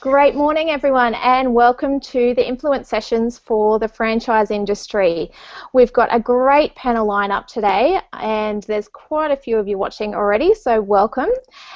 Great morning, everyone, and welcome to the Influence Sessions for the franchise industry. We've got a great panel lineup today, and there's quite a few of you watching already, so welcome.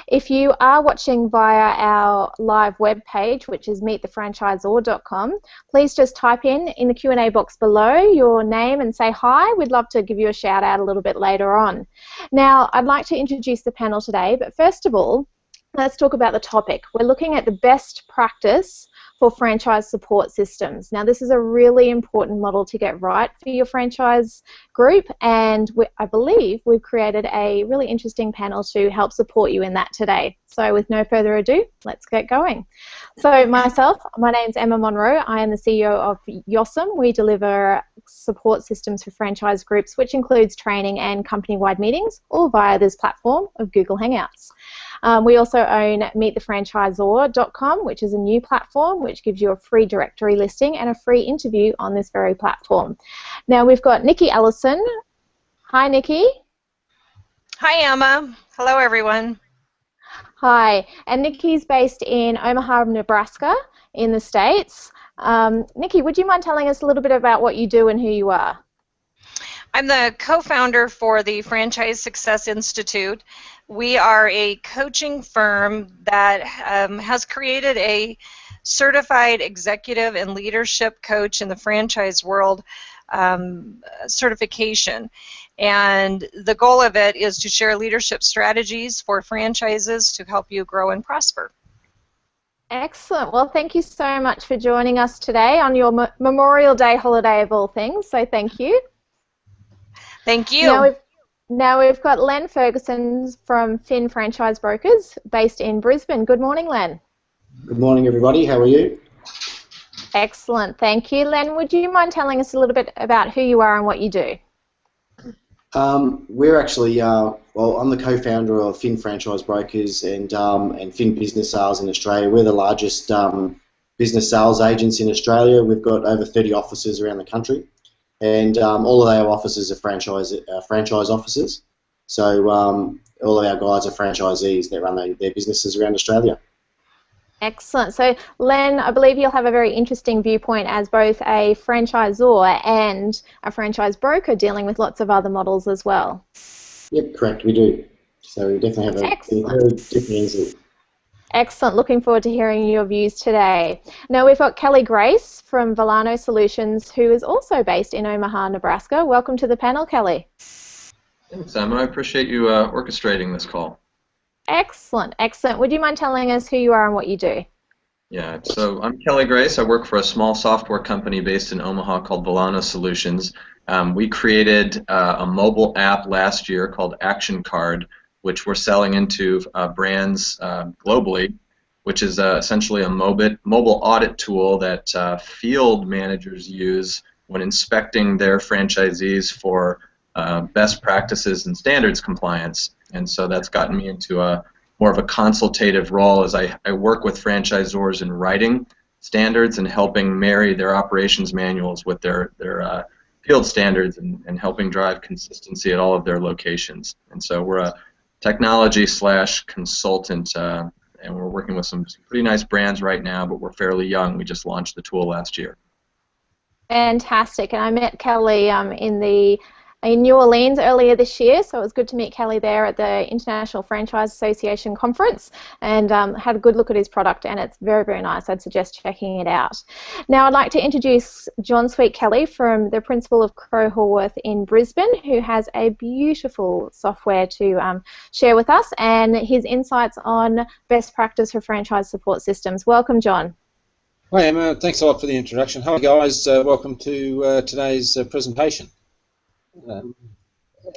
If you are watching via our live web page, which is meetthefranchisor.com, please just type in the Q&A box below your name and say hi. We'd love to give you a shout out a little bit later on. Now, I'd like to introduce the panel today, but first of all, let's talk about the topic. We're looking at the best practice for franchise support systems. Now, this is a really important model to get right for your franchise group, and I believe we've created a really interesting panel to help support you in that today. So with no further ado, let's get going. So myself, my name's Emma Monroe. I am the CEO of Yossum. We deliver support systems for franchise groups, which includes training and company-wide meetings, all via this platform of Google Hangouts. We also own meetthefranchisor.com, which is a new platform which gives you a free directory listing and a free interview on this very platform. Now we've got Nikki Ellison. Hi, Nikki. Hi, Emma. Hello, everyone. Hi. And Nikki's based in Omaha, Nebraska, in the States. Nikki, would you mind telling us a little bit about what you do and who you are? I'm the co-founder for the Franchise Success Institute. We are a coaching firm that has created a certified executive and leadership coach in the franchise world certification. And the goal of it is to share leadership strategies for franchises to help you grow and prosper. Excellent. Well, thank you so much for joining us today on your Memorial Day holiday of all things, so thank you. Thank you. Now we've got Len Ferguson from Finn Franchise Brokers based in Brisbane. Good morning, Len. Good morning, everybody. How are you? Excellent. Thank you. Len, would you mind telling us a little bit about who you are and what you do? We're actually, well, I'm the co-founder of Finn Franchise Brokers and Finn Business Sales in Australia. We're the largest business sales agents in Australia. We've got over 30 offices around the country. And all of our offices are franchise offices. So all of our guys are franchisees that run their businesses around Australia. Excellent. So, Len, I believe you'll have a very interesting viewpoint as both a franchisor and a franchise broker dealing with lots of other models as well. Yep, correct, we do. So we definitely have a very different insight. Excellent. Looking forward to hearing your views today. Now we've got Kelly Grace from Volano Solutions, who is also based in Omaha, Nebraska. Welcome to the panel, Kelly. Thanks, Emma. I appreciate you orchestrating this call. Excellent. Excellent. Would you mind telling us who you are and what you do? Yeah, so I'm Kelly Grace. I work for a small software company based in Omaha called Volano Solutions. We created a mobile app last year called Action Card, which we're selling into brands globally, which is essentially a mobile audit tool that field managers use when inspecting their franchisees for best practices and standards compliance. And so that's gotten me into more of a consultative role as I work with franchisors in writing standards and helping marry their operations manuals with their field standards and helping drive consistency at all of their locations. And so we're a technology/consultant, and we're working with some pretty nice brands right now, but we're fairly young. We just launched the tool last year. Fantastic. And I met Kelly in New Orleans earlier this year, so it was good to meet Kelly there at the International Franchise Association conference, and had a good look at his product, and it's very, very nice. I'd suggest checking it out. Now I'd like to introduce John Sweet Kelly, from the principal of Crow Horwath in Brisbane, who has a beautiful software to share with us and his insights on best practice for franchise support systems. Welcome, John. Hi, Emma. Thanks a lot for the introduction. Hi, guys. Welcome to today's presentation.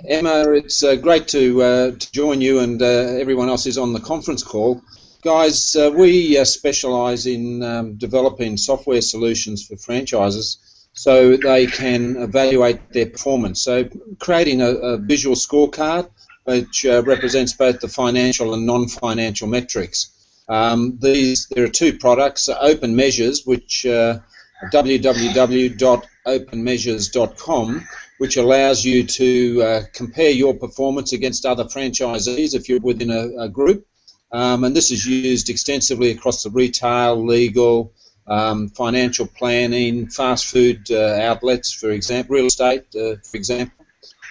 Emma, it's great to join you and everyone else who's on the conference call. Guys, we specialise in developing software solutions for franchises so they can evaluate their performance. So creating a visual scorecard which represents both the financial and non-financial metrics. There are two products, Open Measures, which www.openmeasures.com, which allows you to compare your performance against other franchisees if you're within a group, and this is used extensively across the retail, legal, financial planning, fast food outlets, for example, real estate, for example.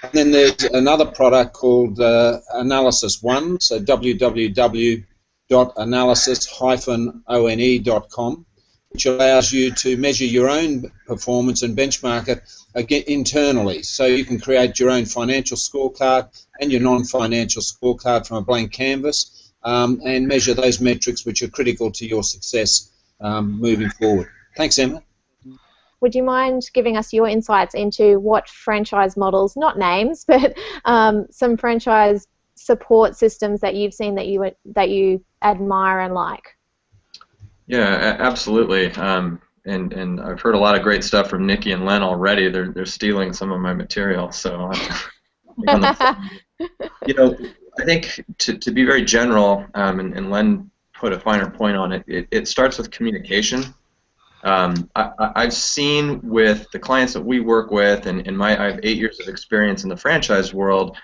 And then there's another product called Analysis One, so www.analysis-one.com, which allows you to measure your own performance and benchmark it again internally. So you can create your own financial scorecard and your non-financial scorecard from a blank canvas, and measure those metrics which are critical to your success moving forward. Thanks, Emma. Would you mind giving us your insights into what franchise models, not names, but some franchise support systems that you've seen that you admire and like? Yeah, absolutely. And I've heard a lot of great stuff from Nikki and Len already. They're stealing some of my material, so you know, I think to be very general, and Len put a finer point on it. It starts with communication. I've seen with the clients that we work with, and I have 8 years of experience in the franchise world.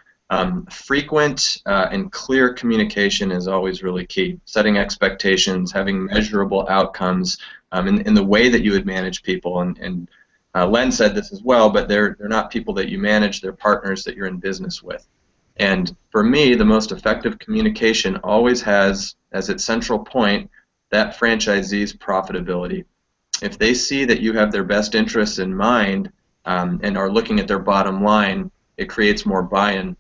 Frequent and clear communication is always really key. Setting expectations, having measurable outcomes, in the way that you would manage people. And Len said this as well, but they're not people that you manage, they're partners that you're in business with. And for me, the most effective communication always has as its central point that franchisee's profitability. If they see that you have their best interests in mind and are looking at their bottom line, it creates more buy-in.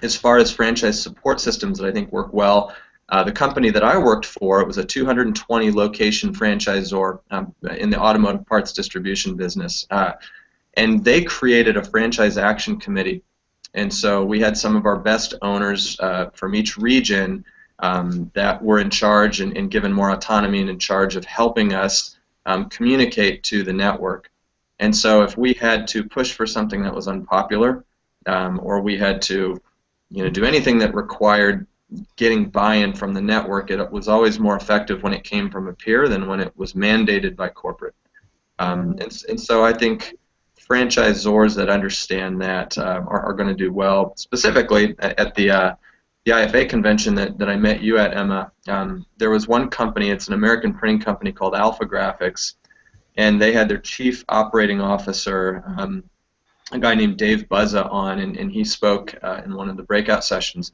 As far as franchise support systems that I think work well, the company that I worked for, it was a 220 location franchisor in the automotive parts distribution business, and they created a franchise action committee. And so we had some of our best owners from each region that were in charge and given more autonomy and in charge of helping us communicate to the network. And so if we had to push for something that was unpopular, or we had to do anything that required getting buy-in from the network, it was always more effective when it came from a peer than when it was mandated by corporate. And so I think franchisors that understand that are going to do well. Specifically at the IFA convention that I met you at, Emma, there was one company, it's an American printing company called Alpha Graphics, and they had their chief operating officer, a guy named Dave Buzza, on, and he spoke in one of the breakout sessions.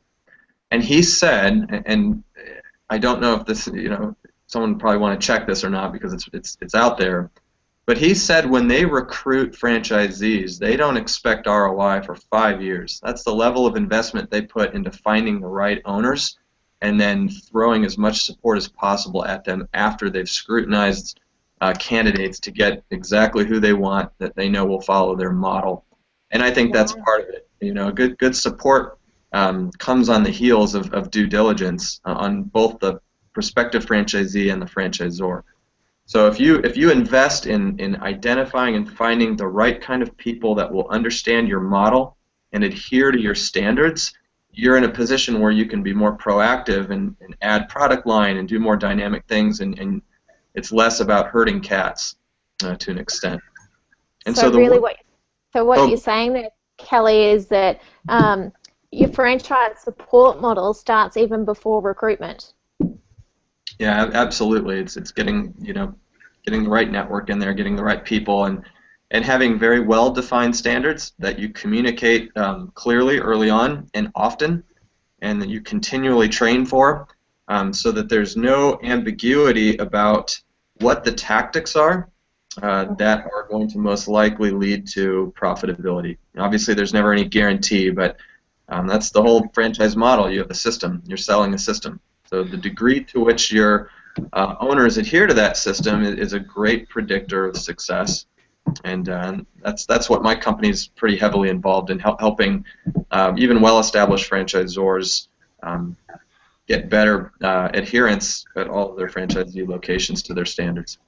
And he said, and I don't know if this, someone would probably want to check this or not because it's out there, but he said when they recruit franchisees, they don't expect ROI for 5 years. That's the level of investment they put into finding the right owners and then throwing as much support as possible at them after they've scrutinized candidates to get exactly who they want that they know will follow their model. And I think that's part of it. Good support comes on the heels of due diligence on both the prospective franchisee and the franchisor. So if you invest in identifying and finding the right kind of people that will understand your model and adhere to your standards, you're in a position where you can be more proactive and add product line and do more dynamic things, and it's less about herding cats to an extent. And so really what you're saying there, Kelly, is that your franchise support model starts even before recruitment. Yeah, absolutely. It's getting getting the right network in there, getting the right people, and having very well defined standards that you communicate clearly early on and often, and that you continually train for, so that there's no ambiguity about what the tactics are that are going to most likely lead to profitability. Obviously, there's never any guarantee, but that's the whole franchise model. You have a system. You're selling a system. So the degree to which your owners adhere to that system is a great predictor of success, and that's what my company is pretty heavily involved in, helping even well-established franchisors get better adherence at all of their franchisee locations to their standards.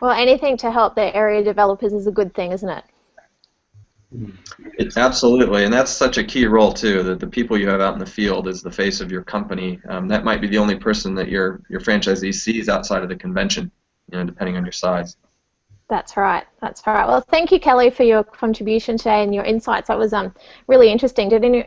Well, anything to help their area developers is a good thing, isn't it? Absolutely, and that's such a key role too, that the people you have out in the field is the face of your company. That might be the only person that your franchisee sees outside of the convention, depending on your size. That's right. Well, thank you, Kelly, for your contribution today and your insights. That was really interesting, didn't you?